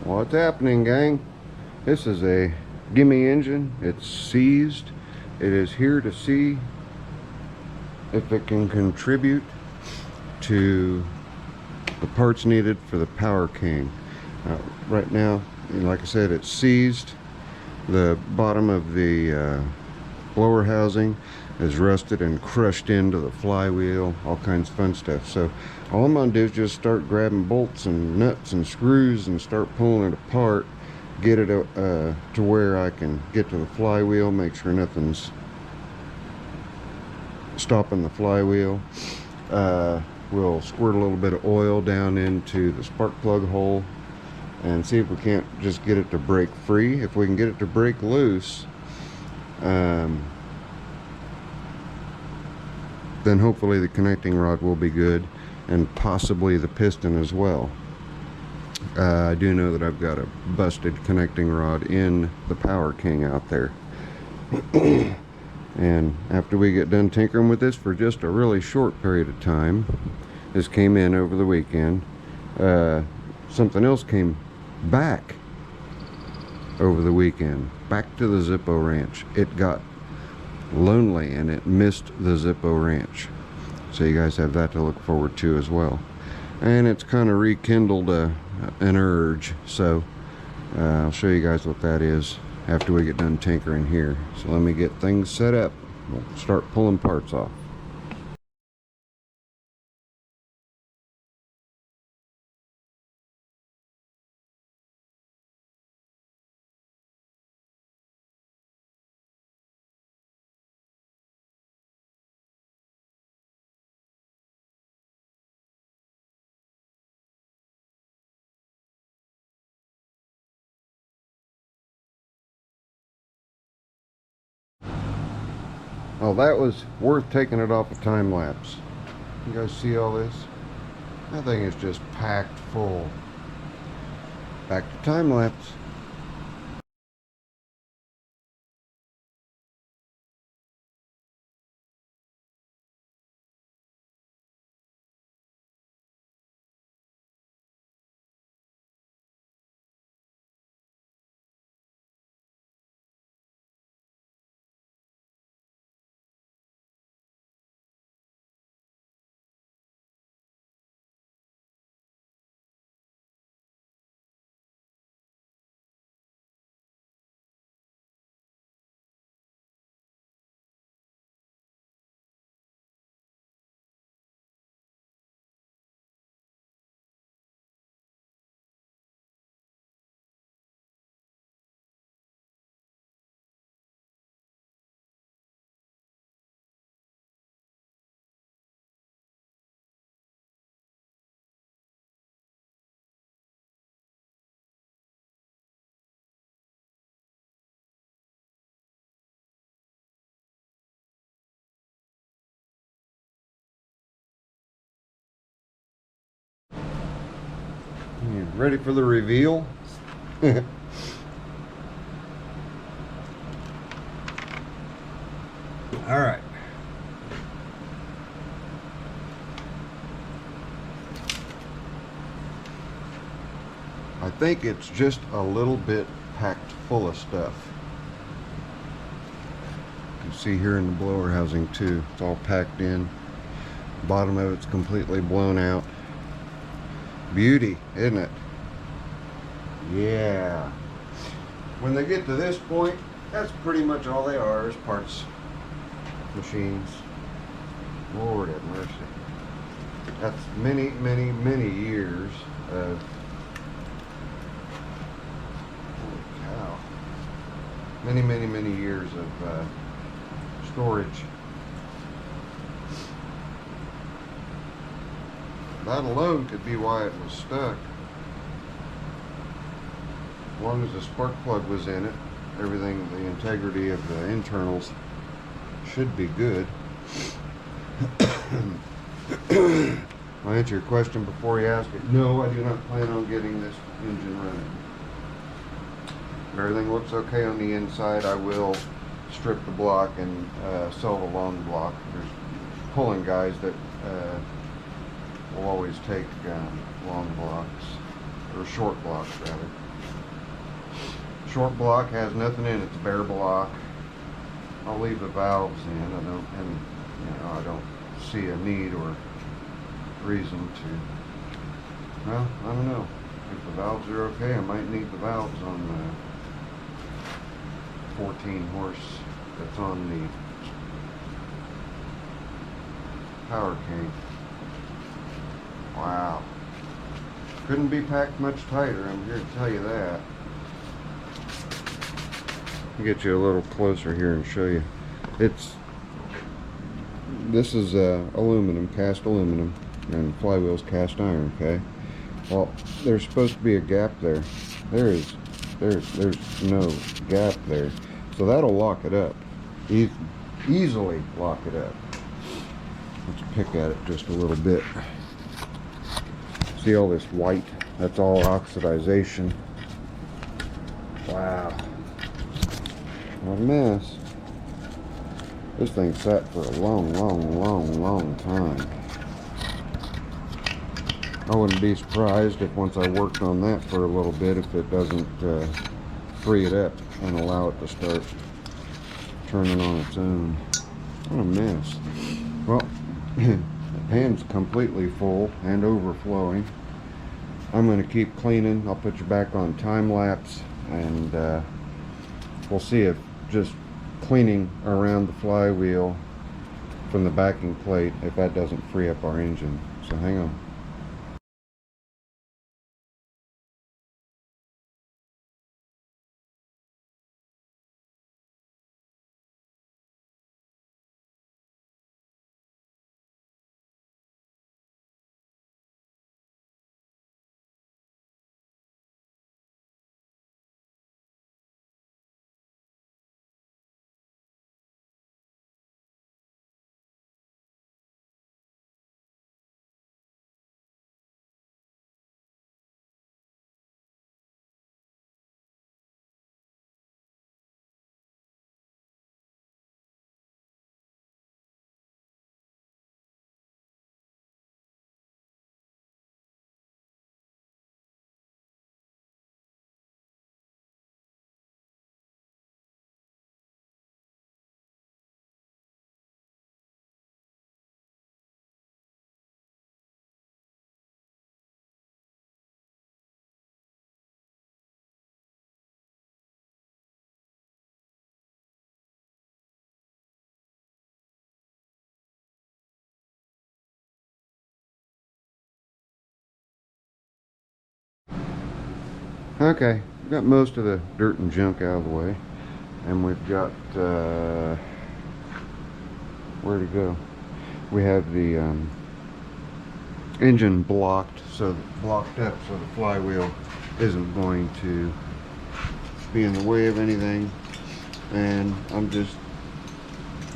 What's happening, gang? This is a gimme engine. It's seized. It is here to see if it can contribute to the parts needed for the Power King. Right now, like I said, it's seized. The bottom of the blower housing is rusted and crushed into the flywheel, all kinds of fun stuff. So all I'm gonna do is just start grabbing bolts and nuts and screws and start pulling it apart, get it to where I can get to the flywheel, make sure nothing's stopping the flywheel. We'll squirt a little bit of oil down into the spark plug hole and see if we can't just get it to break free. If we can get it to break loose, then hopefully the connecting rod will be good, and possibly the piston as well. I do know that I've got a busted connecting rod in the Power King out there. And after we get done tinkering with this for just a really short period of time, this came in over the weekend, something else came back over the weekend, back to the Zippo ranch. It got lonely and it missed the Zippo ranch, so you guys have that to look forward to as well. And it's kind of rekindled an urge, so I'll show you guys what that is after we get done tinkering here. So let me get things set up. We'll start pulling parts off. Oh, that was worth taking it off a time lapse. You guys see all this? That thing is just packed full. Back to time lapse. You ready for the reveal? All right. I think it's just a little bit packed full of stuff. You can see here in the blower housing too, it's all packed in. Bottom of it's completely blown out. Beauty, isn't it? Yeah. When they get to this point, that's pretty much all they are, is parts, machines. Lord have mercy. That's many, many, many years of, holy cow, many, many, many years of storage. That alone could be why it was stuck. As long as the spark plug was in it, everything, the integrity of the internals should be good. I'll answer your question before you ask it. No, I do not plan on getting this engine running. If everything looks okay on the inside, I will strip the block and sell the long block. There's pulling guys that will always take long blocks. or short blocks rather. Short block has nothing in it, it's bare block. I'll leave the valves in. I don't see a need or reason to. Well, I don't know. If the valves are okay, I might need the valves on the 14 horse that's on the Kohler K. Wow. Couldn't be packed much tighter, I'm here to tell you that. I'll get you a little closer here and show you. This is aluminum, cast aluminum, and the flywheel's cast iron, okay? Well, there's supposed to be a gap there. There's no gap there. So that'll lock it up. Easily lock it up. Let's pick at it just a little bit. See all this white? That's all oxidization. Wow. What a mess. This thing sat for a long time. I wouldn't be surprised if once I worked on that for a little bit, if it doesn't free it up and allow it to start turning on its own. What a mess. Well, the pan's completely full and overflowing. I'm going to keep cleaning. I'll put you back on time lapse, and we'll see if just cleaning around the flywheel from the backing plate, if that doesn't free up our engine. So hang on. Okay, we've got most of the dirt and junk out of the way, and we've got where to go. We have the engine blocked up so the flywheel isn't going to be in the way of anything, and I'm just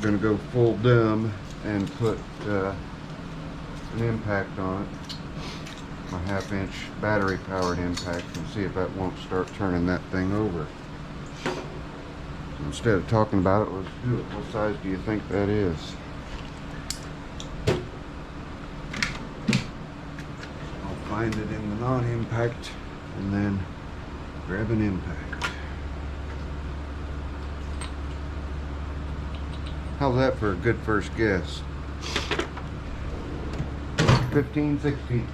gonna go full dumb and put an impact on it. A 1/2-inch battery powered impact, and see if that won't start turning that thing over. So instead of talking about it, let's do it. What size do you think that is? I'll find it in the non-impact and then grab an impact. How's that for a good first guess? 15/16.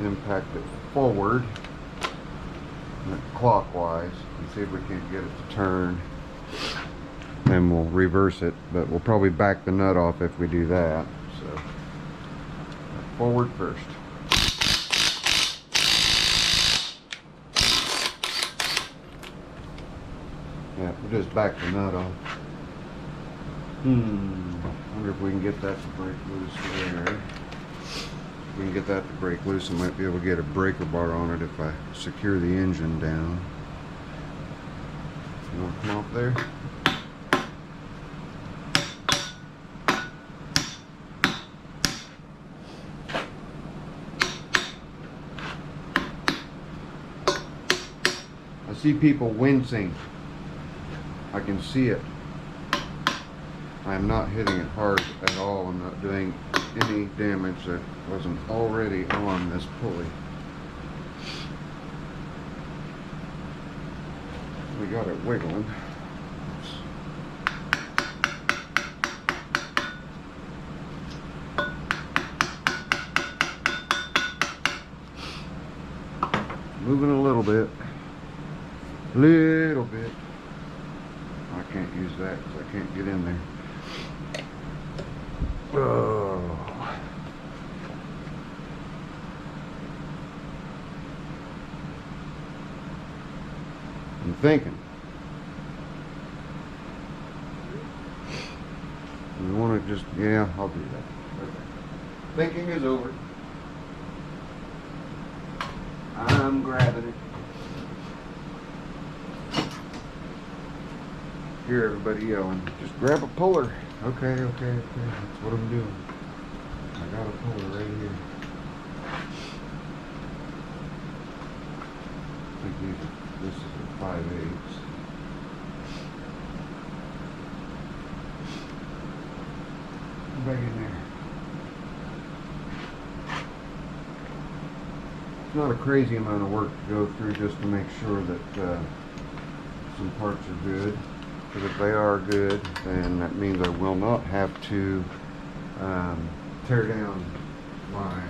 Impact it forward clockwise and see if we can't get it to turn. Then we'll reverse it, but we'll probably back the nut off if we do that. So forward first. Yeah, we'll just back the nut off. Wonder if we can get that to break loose there. If we can get that to break loose, I might be able to get a breaker bar on it if I secure the engine down. You want to come off there? see people wincing. I can see it. I am not hitting it hard at all. I'm not doing any damage that wasn't already on this pulley. We got it wiggling. Moving a little bit. Little bit. I can't use that because I can't get in there. Oh. I'm thinking. We want to just, yeah, I'll do that. Okay. Thinking is over. I'm grabbing it. Hear everybody yelling, just grab a puller. Okay, that's what I'm doing. I got a puller right here. I think this is a 5/8. Back in there. It's not a crazy amount of work to go through just to make sure that some parts are good. Because if they are good, then that means I will not have to tear down my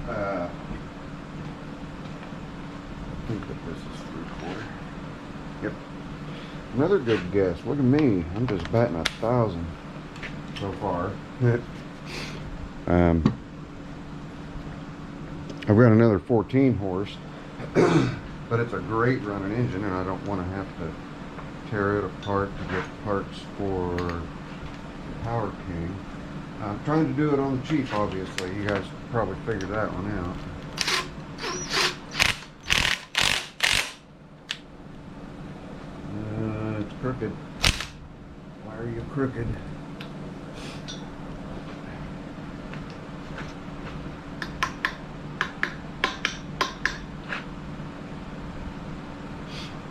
I think that this is 3/4. Yep. Another good guess. Look at me. I'm just batting 1,000 so far. I've got another 14 horse. But it's a great running engine, and I don't want to have to tear it apart to get parts for the Power King. I'm trying to do it on the cheap, obviously. You guys probably figured that one out. It's crooked. Why are you crooked?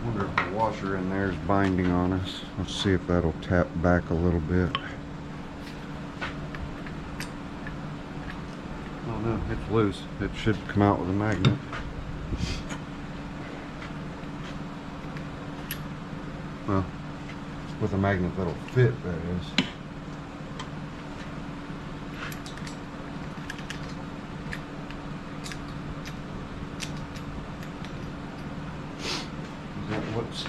Wonder if the washer in there is binding on us. Let's see if that'll tap back a little bit. Oh no, it's loose. It should come out with a magnet. Well, with a magnet that'll fit, that is. What's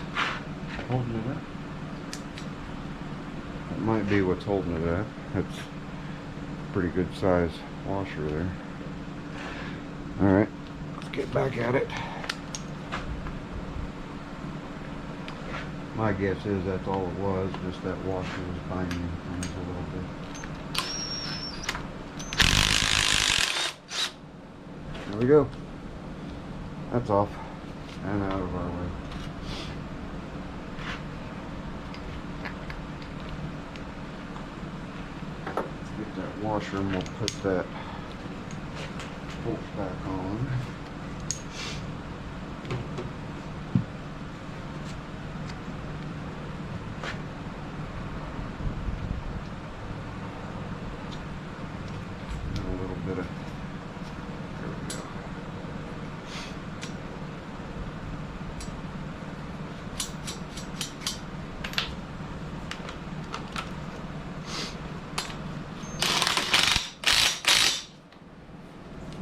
holding it up? That might be what's holding it up. That's a pretty good size washer there. Alright, let's get back at it. My guess is that's all it was, just that washer was binding things a little bit. There we go. That's off and out of our way. Washer, and we'll put that bolt back on. And a little bit of, there we go.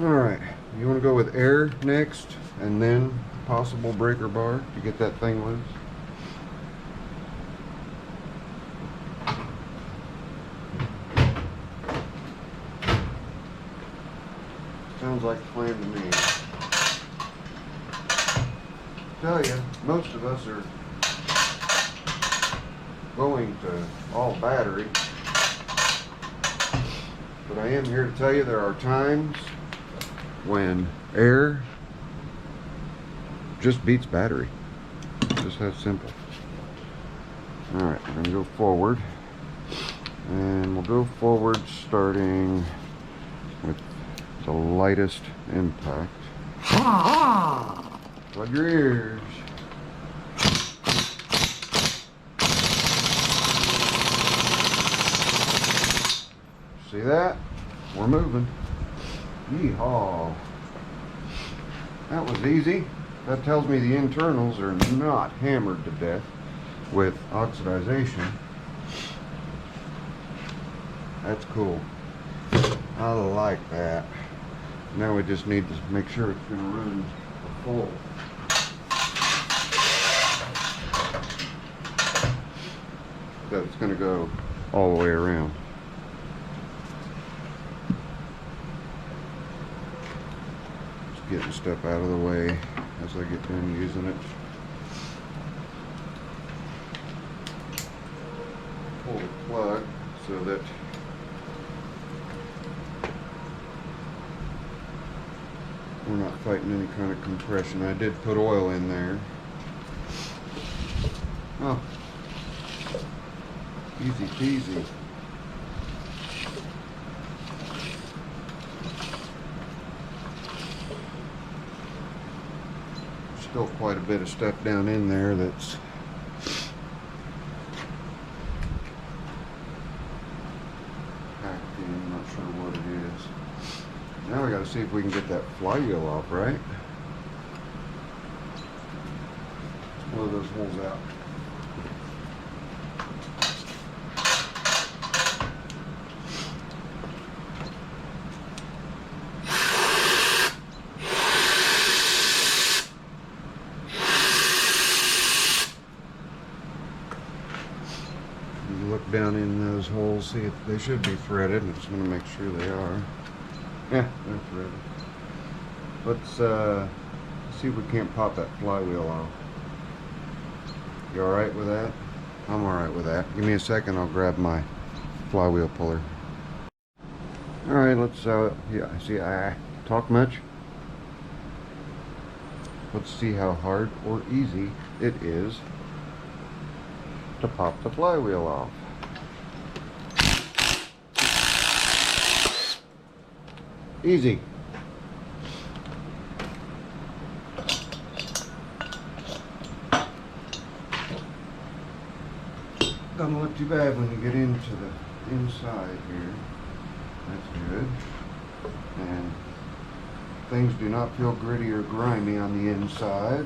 Alright, you want to go with air next and then possible breaker bar to get that thing loose? Sounds like a plan to me. Tell you, most of us are going to all battery, but I am here to tell you there are times when air just beats battery. Just that simple. Alright, we're going to go forward. And we'll go forward starting with the lightest impact. Plug your ears. See that? We're moving. Yeehaw. That was easy. That tells me the internals are not hammered to death with oxidization. That's cool. I like that. Now we just need to make sure it's going to run full. That it's going to go all the way around. Just getting stuff out of the way as I get done using it. Pull the plug so that we're not fighting any kind of compression. I did put oil in there. Oh, easy peasy. Still quite a bit of stuff down in there that's packed in. I'm not sure what it is. Now we got to see if we can get that flywheel off, right? Let's blow those holes out. You look down in those holes, see if they should be threaded. I'm just going to make sure they are. Yeah, they're threaded. Let's see if we can't pop that flywheel off. You alright with that? I'm alright with that. Give me a second, I'll grab my flywheel puller. Alright, let's, yeah, see, I talk much? Let's see how hard or easy it is to pop the flywheel off. Easy. Doesn't look too bad when you get into the inside here. That's good. And things do not feel gritty or grimy on the inside.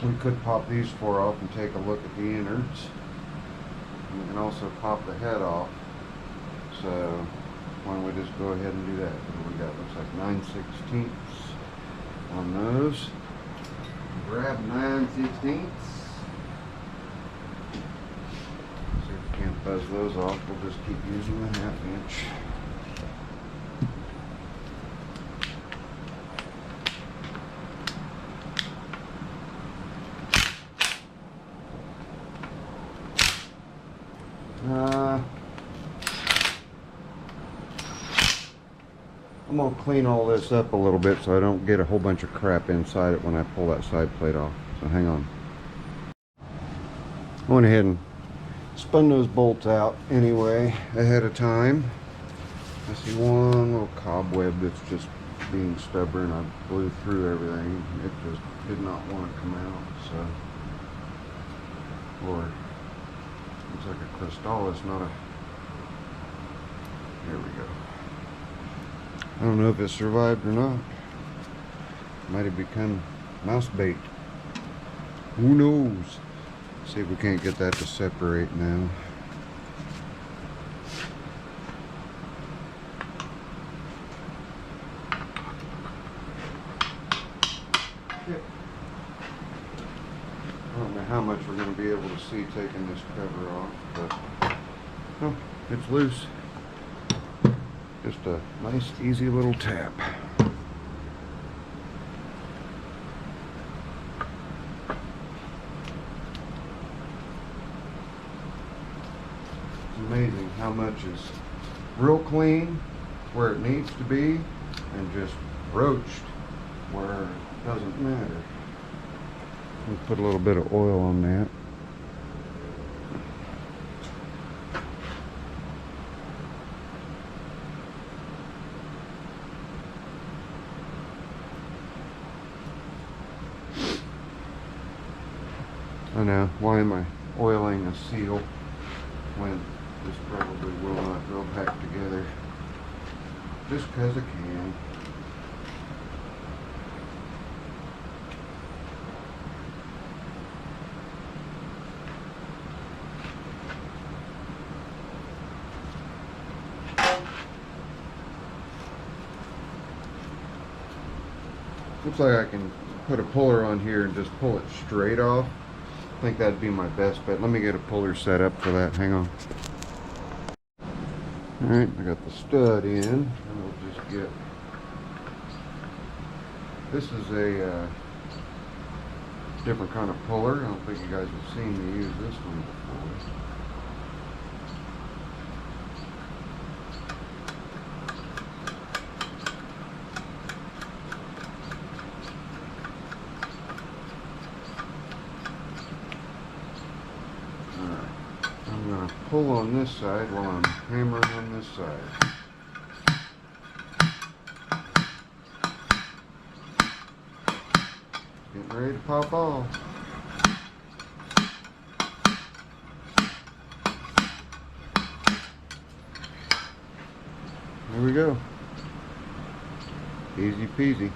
We could pop these four off and take a look at the innards. We can also pop the head off. So why don't we just go ahead and do that? What do we got? Looks like 9/16 on those. Grab 9/16. See if we can't buzz those off. We'll just keep using the 1/2 inch. I'm going to clean all this up a little bit so I don't get a whole bunch of crap inside it when I pull that side plate off. So hang on. I went ahead and spun those bolts out anyway ahead of time. I see one little cobweb that's just being stubborn. I blew through everything. It just did not want to come out. So, Lord, looks like a Crystalis, not a. Here we go. I don't know if it survived or not. Might have become mouse bait. Who knows? See if we can't get that to separate now. I don't know how much we're going to be able to see taking this cover off, but oh, it's loose. Just a nice, easy little tap. It's amazing how much is real clean where it needs to be and just roached where it doesn't matter. We'll put a little bit of oil on that. I know, why am I oiling a seal when this probably will not go back together? Just because I can. Looks like I can put a puller on here and just pull it straight off. I think that'd be my best bet. Let me get a puller set up for that. Hang on. Alright, I got the stud in. And we'll just get... This is a different kind of puller. I don't think you guys have seen me use this one before. I'm going to pull on this side while I'm hammering on this side. Getting ready to pop off. There we go. Easy peasy.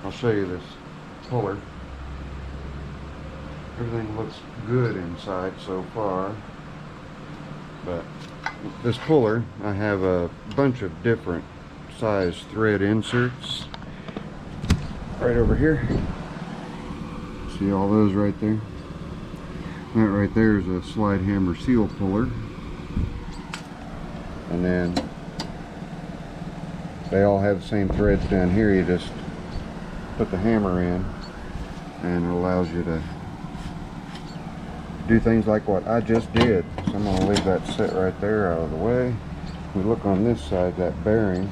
I'll show you this puller. Everything looks good inside so far. But this puller, I have a bunch of different size thread inserts right over here. See all those right there? That right there is a slide hammer seal puller. And then they all have the same threads down here. You just put the hammer in and it allows you to do things like what I just did. So I'm going to leave that sit right there out of the way. We look on this side, that bearing.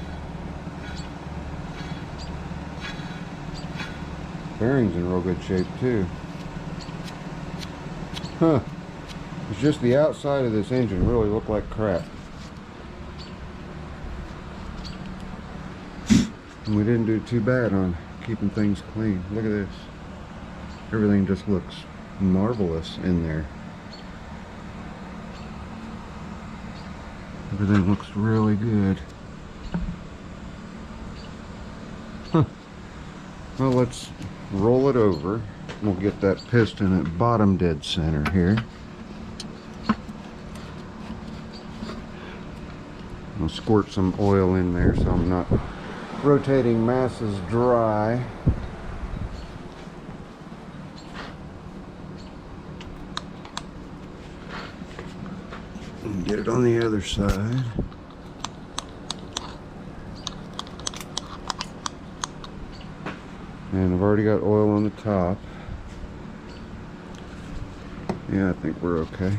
Bearing's in real good shape too. Huh. It's just the outside of this engine really looked like crap. And we didn't do too bad on keeping things clean. Look at this. Everything just looks marvelous in there. Everything looks really good. Huh. Well, let's roll it over. We'll get that piston at bottom dead center here. I'll squirt some oil in there so I'm not rotating masses dry. And get it on the other side. And I've already got oil on the top. Yeah, I think we're okay.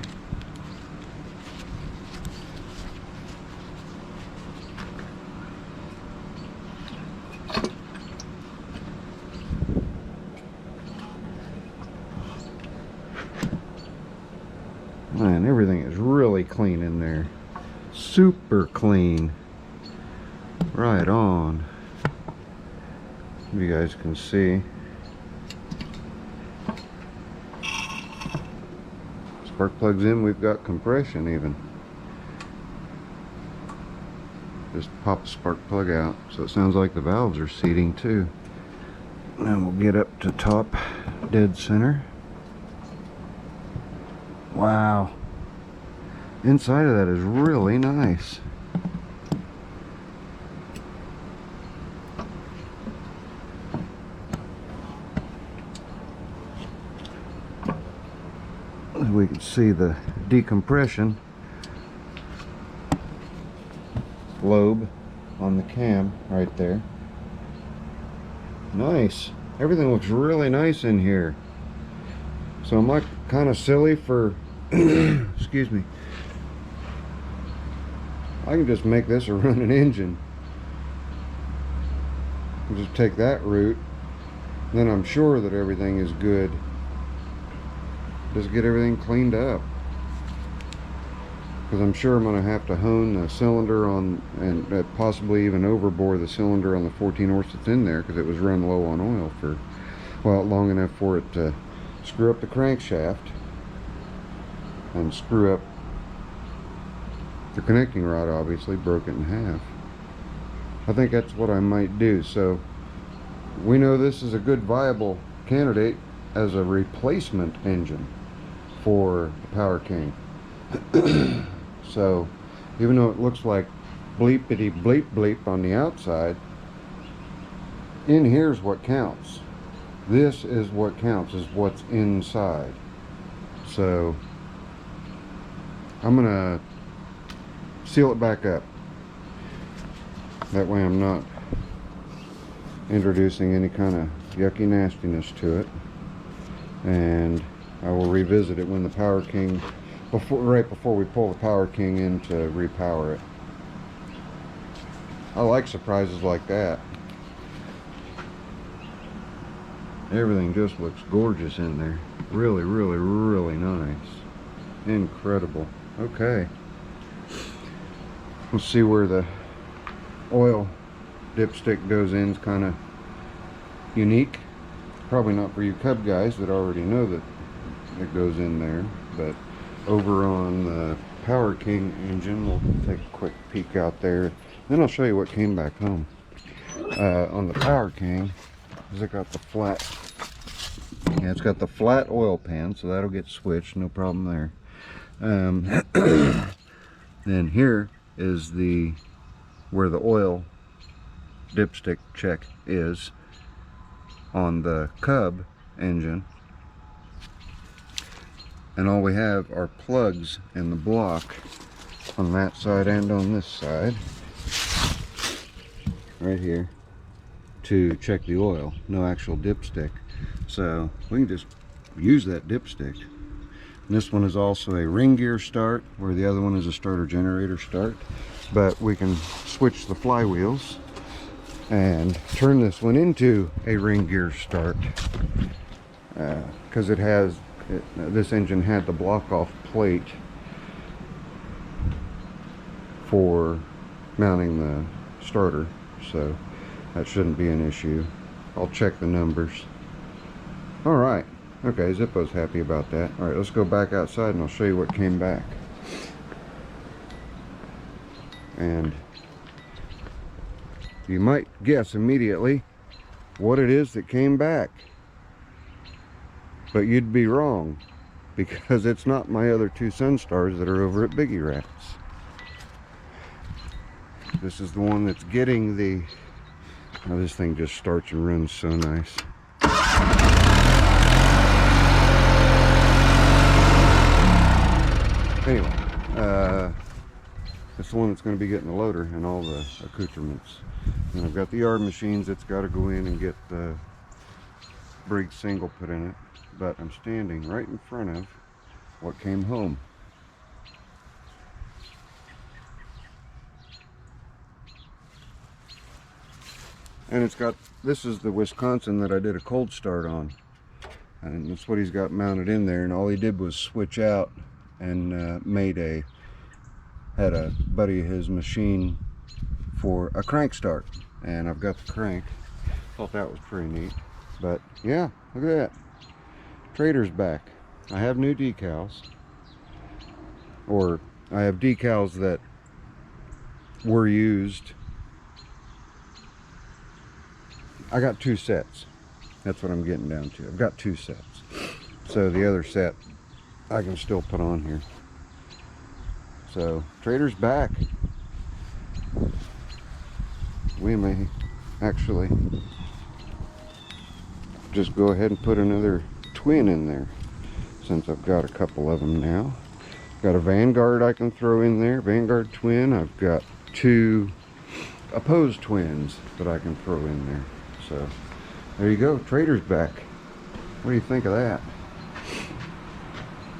Man, everything is really clean in there. Super clean. Right on. You guys can see. Spark plugs in, we've got compression even. Just pop the spark plug out. So it sounds like the valves are seating too. And we'll get up to top dead center. Wow. Inside of that is really nice. We can see the decompression lobe on the cam right there. Nice. Everything looks really nice in here. So I'm like kind of silly for excuse me. I can just make this a running engine. I'll just take that route, then I'm sure that everything is good. Just get everything cleaned up, because I'm sure I'm going to have to hone the cylinder on, and possibly even overbore the cylinder on the 14 horse that's in there, because it was run low on oil for, well, long enough for it to screw up the crankshaft. and screw up the connecting rod. Obviously broke it in half. I think that's what I might do. So we know this is a good viable candidate as a replacement engine for the Power King. So even though it looks like bleepity bleep bleep on the outside, in here's what counts. This is what counts, is what's inside. So I'm gonna seal it back up. That way I'm not introducing any kind of yucky nastiness to it. And I will revisit it when the Power King, right before we pull the Power King in to repower it. I like surprises like that. Everything just looks gorgeous in there. Really, really, really nice. Incredible. Okay. Let's see where the oil dipstick goes in. It's kind of unique. Probably not for you Cub guys that already know that it goes in there. But over on the Power King engine, we'll take a quick peek out there. Then I'll show you what came back home. On the Power King, is it got the flat, yeah, it's got the flat oil pan, so that'll get switched, no problem there. Then here is the where the oil dipstick check is on the Cub engine, and all we have are plugs in the block on that side and on this side right here to check the oil. No actual dipstick, so we can just use that dipstick. And this one is also a ring gear start, where the other one is a starter generator start, but we can switch the flywheels and turn this one into a ring gear start, because this engine had the block off plate for mounting the starter, so that shouldn't be an issue. I'll check the numbers. All right, okay, Zippo's happy about that. All right, let's go back outside and I'll show you what came back. And you might guess immediately what it is that came back, but you'd be wrong, because it's not my other two Sunstars that are over at Biggie Rats. This is the one that's getting the, oh, this thing just starts and runs so nice. Anyway, it's the one that's going to be getting the loader and all the accoutrements. And I've got the yard machines that's got to go in and get the Briggs single put in it. But I'm standing right in front of what came home. And it's got, this is the Wisconsin that I did a cold start on. And that's what he's got mounted in there. And all he did was switch out and had a buddy of his machine for a crank start. And I've got the crank. Thought that was pretty neat. But yeah, look at that. Trader's back. I have new decals. Or I have decals that were used. I got two sets. That's what I'm getting down to. I've got two sets. So the other set I can still put on here. So Trader's back. We may actually just go ahead and put another twin in there, since I've got a couple of them now. Got a Vanguard I can throw in there, Vanguard twin. I've got two opposed twins that I can throw in there. So there you go, Trader's back. What do you think of that?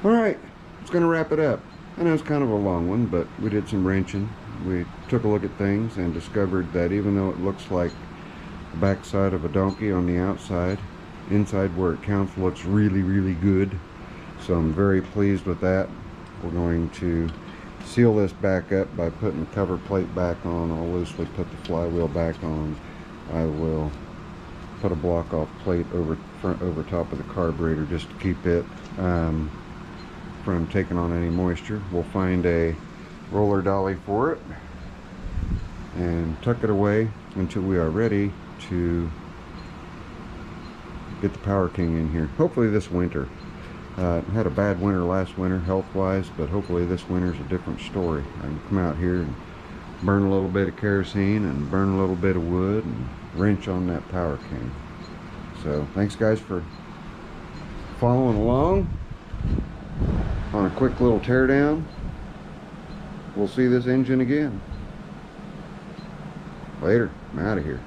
All right, it's gonna wrap it up. I know it's kind of a long one, but we did some wrenching. We took a look at things and discovered that even though it looks like the backside of a donkey on the outside, inside where it counts looks really, really good. So I'm very pleased with that. We're going to seal this back up by putting the cover plate back on. I'll loosely put the flywheel back on. I will put a block off plate over top of the carburetor just to keep it from taking on any moisture. We'll find a roller dolly for it and tuck it away until we are ready to get the Power King in here. Hopefully this winter. Had a bad winter last winter health-wise, but hopefully this winter's a different story. I can come out here and burn a little bit of kerosene and burn a little bit of wood and wrench on that Power King. So thanks guys for following along on a quick little teardown. We'll see this engine again. Later. I'm out of here.